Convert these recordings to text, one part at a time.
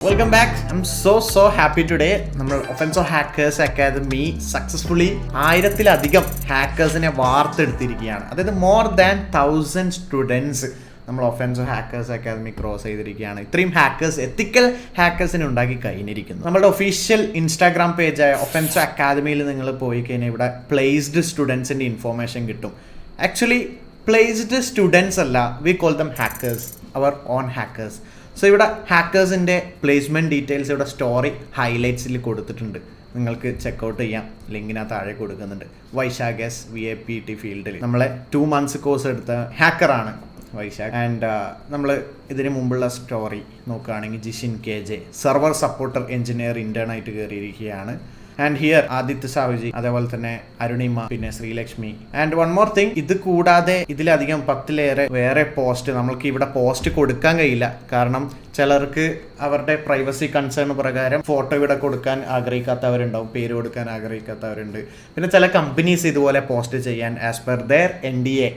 Welcome back. I'm so happy today. നമ്മൾ Offenso hackers academy successfully 1000-ലധികം ഹാക്കേഴ്സിനെ വാർത്തെടുത്തിരിക്കുകയാണ്. അതായത് more than 1000 students നമ്മൾ Offenso hackers academy cross ചെയ്തിരിക്കുകയാണ്. ഇത്രയും ഹാക്കേഴ്സ്, എത്തിക്കൽ ഹാക്കേഴ്സിനെ ഉണ്ടാക്കി കഴിഞ്ഞിരിക്കുന്നു. നമ്മുടെ ഒഫീഷ്യൽ ഇൻസ്റ്റാഗ്രാം പേജായ ഒഫൻസോ അക്കാദമിയിൽ നിങ്ങൾ പോയി കഴിഞ്ഞാൽ ഇവിടെ പ്ലേസ്ഡ് സ്റ്റുഡൻസിൻ്റെ ഇൻഫോർമേഷൻ കിട്ടും. ആക്ച്വലി പ്ലേസ്ഡ് സ്റ്റുഡൻസ് അല്ല, വി കോൾ ദം ഹാക്കേഴ്സ്, അവർ ഓൺ ഹാക്കേഴ്സ്. സോ ഇവിടെ ഹാക്കേഴ്സിൻ്റെ പ്ലേസ്മെൻറ്റ് ഡീറ്റെയിൽസ് ഇവിടെ സ്റ്റോറി ഹൈലൈറ്റ്സിൽ കൊടുത്തിട്ടുണ്ട്. നിങ്ങൾക്ക് ചെക്കൗട്ട് ചെയ്യാം, ലിങ്കിന് താഴെ കൊടുക്കുന്നുണ്ട്. വൈശാഖ് എസ് VIP ഫീൽഡിൽ നമ്മളെ 2 months കോഴ്സ് എടുത്ത ഹാക്കറാണ് വൈശാഖ്. ആൻഡ് നമ്മൾ ഇതിന് മുമ്പുള്ള സ്റ്റോറി നോക്കുകയാണെങ്കിൽ Jishin KJ server supporter engineer ഇന്റേണായിട്ട് കയറിയിരിക്കുകയാണ്. ആൻഡ് ഹിയർ ആദിത്യ സാഹുജി, അതേപോലെ തന്നെ അരുണിമ, പിന്നെ Sreelakshmi. And one more thing, ഇത് കൂടാതെ ഇതിലധികം 10-ലേറെ വേറെ പോസ്റ്റ് നമ്മൾക്ക് ഇവിടെ പോസ്റ്റ് കൊടുക്കാൻ കഴിയില്ല. കാരണം ചിലർക്ക് അവരുടെ പ്രൈവസി കൺസേൺ പ്രകാരം ഫോട്ടോ ഇവിടെ കൊടുക്കാൻ ആഗ്രഹിക്കാത്തവരുണ്ടാവും, പേര് കൊടുക്കാൻ ആഗ്രഹിക്കാത്തവരുണ്ട്. പിന്നെ ചില കമ്പനീസ് ഇതുപോലെ പോസ്റ്റ് ചെയ്യാൻ ആസ് പെർ ദെയർ NDA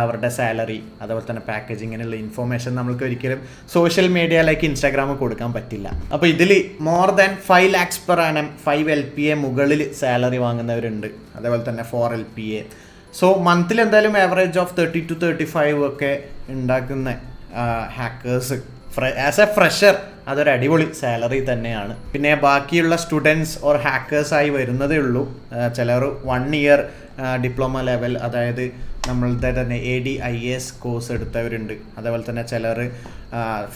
അവരുടെ സാലറി, അതുപോലെ തന്നെ പാക്കേജ്, ഇങ്ങനെയുള്ള ഇൻഫോർമേഷൻ നമുക്ക് ഒരിക്കലും സോഷ്യൽ മീഡിയ ലൈക്ക് ഇൻസ്റ്റാഗ്രാമിൽ കൊടുക്കാൻ പറ്റില്ല. അപ്പോൾ ഇതിൽ more than 5 lakhs per annum 5 LPA മുകളിൽ സാലറി വാങ്ങുന്നവരുണ്ട്, അതേപോലെ തന്നെ 4 LPA. സോ മന്തിൽ എന്തായാലും ആവറേജ് ഓഫ് 30 to 35 ഒക്കെ ഉണ്ടാക്കുന്ന ഹാക്കേഴ്സ് ആസ് എ ഫ്രഷർ അതൊരു അടിപൊളി സാലറി തന്നെയാണ്. പിന്നെ ബാക്കിയുള്ള സ്റ്റുഡൻസ് ഓർ ഹാക്കേഴ്സായി വരുന്നതേ ഉള്ളൂ. ചിലർ 1 year ഡിപ്ലോമ ലെവൽ, അതായത് നമ്മളുടെ തന്നെ ADIS കോഴ്സ് എടുത്തവരുണ്ട്. അതേപോലെ തന്നെ ചിലർ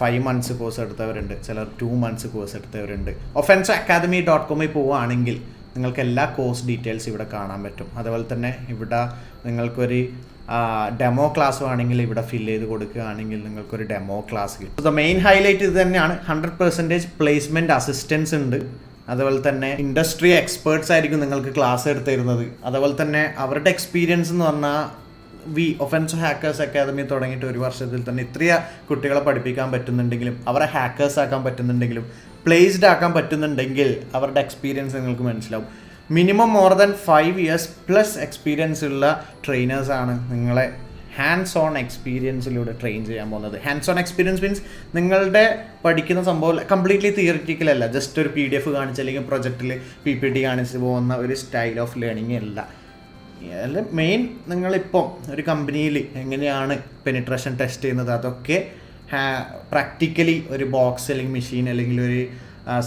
5 months കോഴ്സ് എടുത്തവരുണ്ട്, ചിലർ 2 months കോഴ്സ് എടുത്തവരുണ്ട്. offensoacademy.com പോവുകയാണെങ്കിൽ നിങ്ങൾക്ക് എല്ലാ കോഴ്സ് ഡീറ്റെയിൽസ് ഇവിടെ കാണാൻ പറ്റും. അതേപോലെ തന്നെ ഇവിടെ നിങ്ങൾക്കൊരു ഡെമോ ക്ലാസ് ആണെങ്കിൽ ഇവിടെ ഫില്ല് ചെയ്ത് കൊടുക്കുകയാണെങ്കിൽ നിങ്ങൾക്കൊരു ഡെമോ ക്ലാസ് കിട്ടും. ദ മെയിൻ ഹൈലൈറ്റ് ഇത് തന്നെയാണ്. 100% പ്ലേസ്മെൻറ്റ് അസിസ്റ്റൻസ് ഉണ്ട്. അതുപോലെ തന്നെ ഇൻഡസ്ട്രി എക്സ്പേർട്സ് ആയിരിക്കും നിങ്ങൾക്ക് ക്ലാസ് എടുത്ത് തരുന്നത്. അതുപോലെ തന്നെ അവരുടെ എക്സ്പീരിയൻസ് എന്ന് പറഞ്ഞാൽ ഒഫൻസോ ഹാക്കേഴ്സ് അക്കാദമി തുടങ്ങിയിട്ട് 1 വർഷത്തിൽ തന്നെ ഇത്രയ കുട്ടികളെ പഠിപ്പിക്കാൻ പറ്റുന്നുണ്ടെങ്കിലും, അവരെ ഹാക്കേഴ്സ് ആക്കാൻ പറ്റുന്നുണ്ടെങ്കിലും, പ്ലേസ്ഡ് ആക്കാൻ പറ്റുന്നുണ്ടെങ്കിൽ അവരുടെ എക്സ്പീരിയൻസ് നിങ്ങൾക്ക് മനസ്സിലാവും. Minimum more than 5 years plus experience ഉള്ള ട്രെയിനേഴ്സാണ് നിങ്ങളെ ഹാൻഡ്സ് ഓൺ എക്സ്പീരിയൻസിലൂടെ ട്രെയിൻ ചെയ്യാൻ പോകുന്നത്. ഹാൻഡ്സ് ഓൺ എക്സ്പീരിയൻസ് മീൻസ് നിങ്ങളുടെ പഠിക്കുന്ന സംഭവം കംപ്ലീറ്റ്ലി തിയറിറ്റിക്കൽ അല്ല, ജസ്റ്റ് ഒരു PDF കാണിച്ച് അല്ലെങ്കിൽ പ്രൊജക്റ്റിൽ PPT കാണിച്ച് പോകുന്ന ഒരു സ്റ്റൈൽ ഓഫ് ലേണിംഗ് അല്ല. അല്ല, മെയിൻ നിങ്ങളിപ്പം ഒരു കമ്പനിയിൽ എങ്ങനെയാണ് പെനിട്രേഷൻ ടെസ്റ്റ് ചെയ്യുന്നത് അതൊക്കെ പ്രാക്ടിക്കലി ഒരു ബോക്സ് അല്ലെങ്കിൽ മെഷീൻ അല്ലെങ്കിൽ ഒരു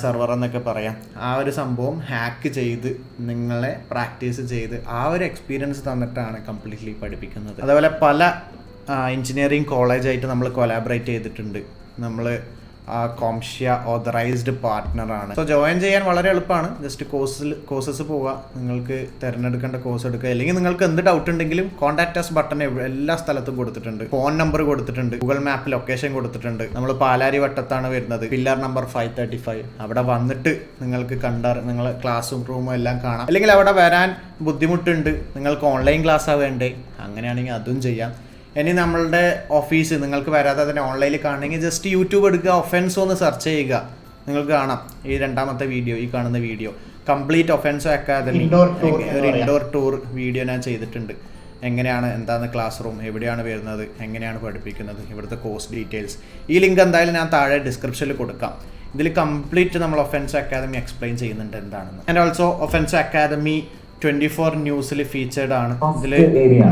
സെർവർ എന്നൊക്കെ പറയാം, ആ ഒരു സംഭവം ഹാക്ക് ചെയ്ത് നിങ്ങളെ പ്രാക്ടീസ് ചെയ്ത് ആ ഒരു എക്സ്പീരിയൻസ് തന്നിട്ടാണ് കംപ്ലീറ്റ്ലി പഠിപ്പിക്കുന്നത്. അതേപോലെ പല എഞ്ചിനീയറിംഗ് കോളേജായിട്ട് നമ്മൾ കൊലാബറേറ്റ് ചെയ്തിട്ടുണ്ട്. നമ്മൾ കോംഷ്യ ഓതറൈസ്ഡ് പാർട്ട്ണറാണ്. സോ ജോയിൻ ചെയ്യാൻ വളരെ എളുപ്പമാണ്. ജസ്റ്റ് കോഴ്സസ് പോവുക, നിങ്ങൾക്ക് തിരഞ്ഞെടുക്കേണ്ട കോഴ്സ് എടുക്കുക. അല്ലെങ്കിൽ നിങ്ങൾക്ക് എന്ത് ഡൗട്ട് ഉണ്ടെങ്കിലും കോൺടാക്ട് അസ് ബട്ടൺ എല്ലാ സ്ഥലത്തും കൊടുത്തിട്ടുണ്ട്. ഫോൺ നമ്പർ കൊടുത്തിട്ടുണ്ട്, ഗൂഗിൾ മാപ്പ് ലൊക്കേഷൻ കൊടുത്തിട്ടുണ്ട്. നമ്മൾ പാലാരി വട്ടത്താണ് വരുന്നത്, പില്ലർ നമ്പർ 535. അവിടെ വന്നിട്ട് നിങ്ങൾക്ക് നിങ്ങൾ ക്ലാസ്സും റൂമും എല്ലാം കാണാം. അല്ലെങ്കിൽ അവിടെ വരാൻ ബുദ്ധിമുട്ടുണ്ട്, നിങ്ങൾക്ക് ഓൺലൈൻ ക്ലാസ്സാണ് വേണ്ടേ, അങ്ങനെയാണെങ്കിൽ അതും ചെയ്യാം. ഇനി നമ്മളുടെ ഓഫീസ് നിങ്ങൾക്ക് വരാതെ തന്നെ ഓൺലൈനിൽ കാണണമെങ്കിൽ ജസ്റ്റ് യൂട്യൂബ് എടുക്കുക, ഒഫൻസോ എന്ന് സെർച്ച് ചെയ്യുക, നിങ്ങൾക്ക് കാണാം. ഈ 2ാമത്തെ വീഡിയോ, ഈ കാണുന്ന വീഡിയോ കംപ്ലീറ്റ് ഒഫൻസോ അക്കാദമി ഒരു ഇൻഡോർ ടൂർ വീഡിയോ ഞാൻ ചെയ്തിട്ടുണ്ട്. എങ്ങനെയാണ്, എന്താണ് ക്ലാസ് റൂം, എവിടെയാണ് വരുന്നത്, എങ്ങനെയാണ് പഠിപ്പിക്കുന്നത്, ഇവിടുത്തെ കോഴ്സ് ഡീറ്റെയിൽസ്. ഈ ലിങ്ക് എന്തായാലും ഞാൻ താഴെ ഡിസ്ക്രിപ്ഷനിൽ കൊടുക്കാം. ഇതിൽ കംപ്ലീറ്റ് നമ്മൾ ഒഫൻസോ അക്കാദമി എക്സ്പ്ലെയിൻ ചെയ്യുന്നുണ്ട് എന്താണെന്ന്. ആൻഡ് ഓൾസോ ഒഫൻസോ അക്കാദമി 24 ന്യൂസിൽ ഫീച്ചേർഡ് ആണ്. ഇതിൽ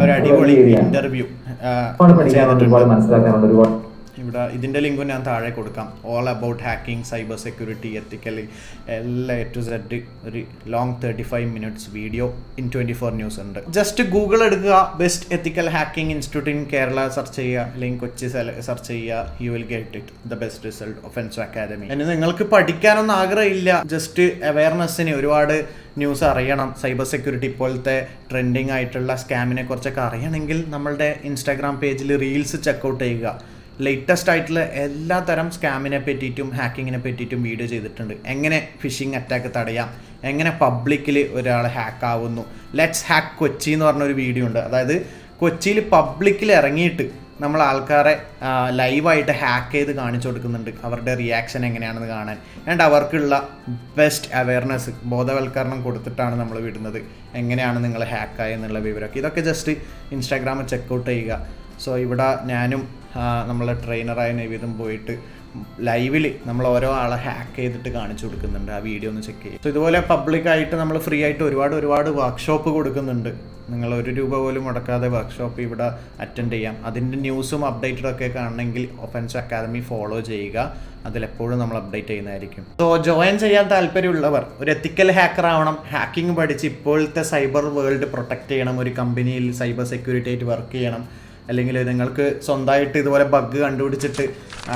ഒരു അടിപൊളി ഇന്റർവ്യൂ ചെയ്തിട്ടുണ്ട്. ഇവിടെ ഇതിൻ്റെ ലിങ്കും ഞാൻ താഴെ കൊടുക്കാം. All about hacking, cyber security, ethically, എല്ലാം A to Z ഒരു long 35 minutes video in 24 news ഉണ്ട്. ജസ്റ്റ് ഗൂഗിൾ എടുക്കുക, best ethical hacking institute in Kerala search ചെയ്യുക, അല്ലെങ്കിൽ കൊച്ചി സെർച്ച് ചെയ്യുക, you will get it the best result Offenso academy. ഇനി നിങ്ങൾക്ക് പഠിക്കാനൊന്നും ആഗ്രഹമില്ല, ജസ്റ്റ് അവയർനെസ്സിന് ഒരുപാട് ന്യൂസ് അറിയണം, സൈബർ സെക്യൂരിറ്റി പോലത്തെ ട്രെൻഡിങ് ആയിട്ടുള്ള സ്കാമിനെ കുറിച്ചൊക്കെ അറിയണമെങ്കിൽ നമ്മളുടെ ഇൻസ്റ്റാഗ്രാം പേജിൽ റീൽസ് ചെക്കൗട്ട് ചെയ്യുക. ലേറ്റസ്റ്റ് ആയിട്ടുള്ള എല്ലാ തരം സ്കാമിനെ പറ്റിയിട്ടും ഹാക്കിങ്ങിനെ പറ്റിയിട്ടും വീഡിയോ ചെയ്തിട്ടുണ്ട്. എങ്ങനെ ഫിഷിംഗ് അറ്റാക്ക് തടയാം, എങ്ങനെ പബ്ലിക്കിൽ ഒരാൾ ഹാക്ക് ആവുന്നു. ലെറ്റ്സ് ഹാക്ക് കൊച്ചി എന്ന് പറഞ്ഞൊരു വീഡിയോ ഉണ്ട്. അതായത് കൊച്ചിയിൽ പബ്ലിക്കിൽ ഇറങ്ങിയിട്ട് നമ്മൾ ആൾക്കാരെ ലൈവായിട്ട് ഹാക്ക് ചെയ്ത് കാണിച്ചു കൊടുക്കുന്നുണ്ട്, അവരുടെ റിയാക്ഷൻ എങ്ങനെയാണെന്ന് കാണാൻ. ആൻഡ് അവർക്കുള്ള ബെസ്റ്റ് അവയർനെസ്, ബോധവൽക്കരണം കൊടുത്തിട്ടാണ് നമ്മൾ വിടുന്നത്. എങ്ങനെയാണ് നിങ്ങൾ ഹാക്കായെന്നുള്ള വിവരമൊക്കെ, ഇതൊക്കെ ജസ്റ്റ് ഇൻസ്റ്റാഗ്രാമിൽ ചെക്കൗട്ട് ചെയ്യുക. സോ ഇവിടെ ഞാനും നമ്മളെ ട്രെയിനറായ നവീതും പോയിട്ട് ലൈവിൽ നമ്മൾ ഓരോ ആളെ ഹാക്ക് ചെയ്തിട്ട് കാണിച്ചു കൊടുക്കുന്നുണ്ട്. ആ വീഡിയോ ഒന്ന് ചെക്ക് ചെയ്യും. സോ ഇതുപോലെ പബ്ലിക്കായിട്ട് നമ്മൾ ഫ്രീ ആയിട്ട് ഒരുപാട് വർക്ക്ഷോപ്പ് കൊടുക്കുന്നുണ്ട്. നിങ്ങൾ ₹1 പോലും മുടക്കാതെ വർക്ക്ഷോപ്പ് ഇവിടെ അറ്റൻഡ് ചെയ്യാം. അതിൻ്റെ ന്യൂസും അപ്ഡേറ്റഡ് ഒക്കെ കാണണമെങ്കിൽ ഒഫൻസോ അക്കാദമി ഫോളോ ചെയ്യുക. അതിലെപ്പോഴും നമ്മൾ അപ്ഡേറ്റ് ചെയ്യുന്നതായിരിക്കും. സോ ജോയിൻ ചെയ്യാൻ താല്പര്യമുള്ളവർ ഒരു എത്തിക്കൽ ഹാക്കർ ആവണം, ഹാക്കിംഗ് പഠിച്ച് ഇപ്പോഴത്തെ സൈബർ വേൾഡ് പ്രൊട്ടക്റ്റ് ചെയ്യണം, ഒരു കമ്പനിയിൽ സൈബർ സെക്യൂരിറ്റി ആയിട്ട് വർക്ക് ചെയ്യണം, അല്ലെങ്കിൽ നിങ്ങൾക്ക് സ്വന്തമായിട്ട് ഇതുപോലെ ബഗ് കണ്ടുപിടിച്ചിട്ട്,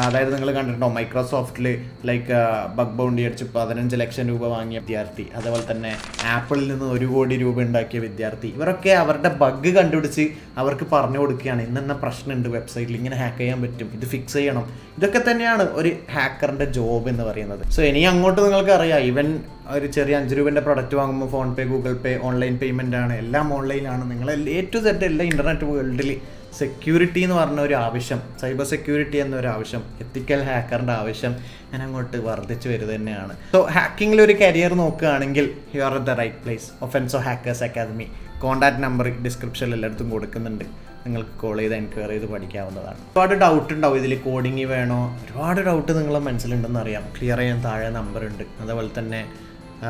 അതായത് നിങ്ങൾ കണ്ടിട്ടുണ്ടോ മൈക്രോസോഫ്റ്റിൽ ലൈക്ക് ബഗ് ബൗണ്ടി അടിച്ച് 15 ലക്ഷം രൂപ വാങ്ങിയ വിദ്യാർത്ഥി, അതുപോലെ തന്നെ ആപ്പിളിൽ നിന്ന് 1 കോടി രൂപ ഉണ്ടാക്കിയ വിദ്യാർത്ഥി, ഇവരൊക്കെ അവരുടെ ബഗ് കണ്ടുപിടിച്ച് അവർക്ക് പറഞ്ഞു കൊടുക്കുകയാണ്, ഇന്നെന്ന പ്രശ്നമുണ്ട് വെബ്സൈറ്റിൽ, ഇങ്ങനെ ഹാക്ക് ചെയ്യാൻ പറ്റും, ഇത് ഫിക്സ് ചെയ്യണം. ഇതൊക്കെ തന്നെയാണ് ഒരു ഹാക്കറിൻ്റെ ജോബ് എന്ന് പറയുന്നത്. സോ ഇനി അങ്ങോട്ട് നിങ്ങൾക്ക് അറിയാം, ഈവൻ ഒരു ചെറിയ 5 രൂപേൻ്റെ പ്രൊഡക്റ്റ് വാങ്ങുമ്പോൾ ഫോൺ പേ, ഗൂഗിൾ പേ, ഓൺലൈൻ പേയ്മെൻ്റ് ആണ്, എല്ലാം ഓൺലൈനാണ്. നിങ്ങൾ A to Z എല്ലാ ഇൻ്റർനെറ്റ് വേൾഡിൽ സെക്യൂരിറ്റി എന്ന് പറഞ്ഞ ഒരു ആവശ്യം, സൈബർ സെക്യൂരിറ്റി എന്നൊരു ആവശ്യം, എത്തിക്കൽ ഹാക്കറിൻ്റെ ആവശ്യം ഞാൻ അങ്ങോട്ട് വർദ്ധിച്ചു വരിക തന്നെയാണ്. സോ ഹാക്കിങ്ങിൽ ഒരു കരിയർ നോക്കുകയാണെങ്കിൽ you are at the right place. Offenso hackers academy contact number ഡിസ്ക്രിപ്ഷനിൽ എല്ലായിടത്തും കൊടുക്കുന്നുണ്ട്. നിങ്ങൾക്ക് കോൾ ചെയ്ത് എൻക്വയറി ചെയ്ത് പഠിക്കാവുന്നതാണ്. ഒരുപാട് ഡൗട്ട് ഉണ്ടാവും ഇതിൽ, കോഡിങ് വേണോ, ഒരുപാട് ഡൗട്ട് നിങ്ങളുടെ മനസ്സിലുണ്ടെന്ന് അറിയാം. ക്ലിയർ ചെയ്യാൻ താഴെ നമ്പർ ഉണ്ട്. അതുപോലെ തന്നെ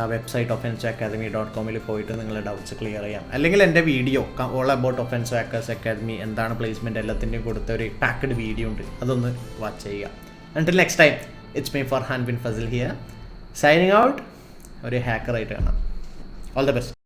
വെബ്സൈറ്റ് offensoacademy.com പോയിട്ട് നിങ്ങളുടെ ഡൗട്ട്സ് ക്ലിയർ ചെയ്യാം. അല്ലെങ്കിൽ എൻ്റെ video all about Offenso hackers academy, എന്താണ് പ്ലേസ്മെൻറ്റ്, എല്ലാത്തിൻ്റെയും കൊടുത്ത ഒരു പാക്കഡ് വീഡിയോ ഉണ്ട്, അതൊന്ന് വാച്ച് ചെയ്യുക. until next time, it's me Farhan bin Fazil here, signing out. ഒരു ഹാക്കറായിട്ട് കാണാം. All the best.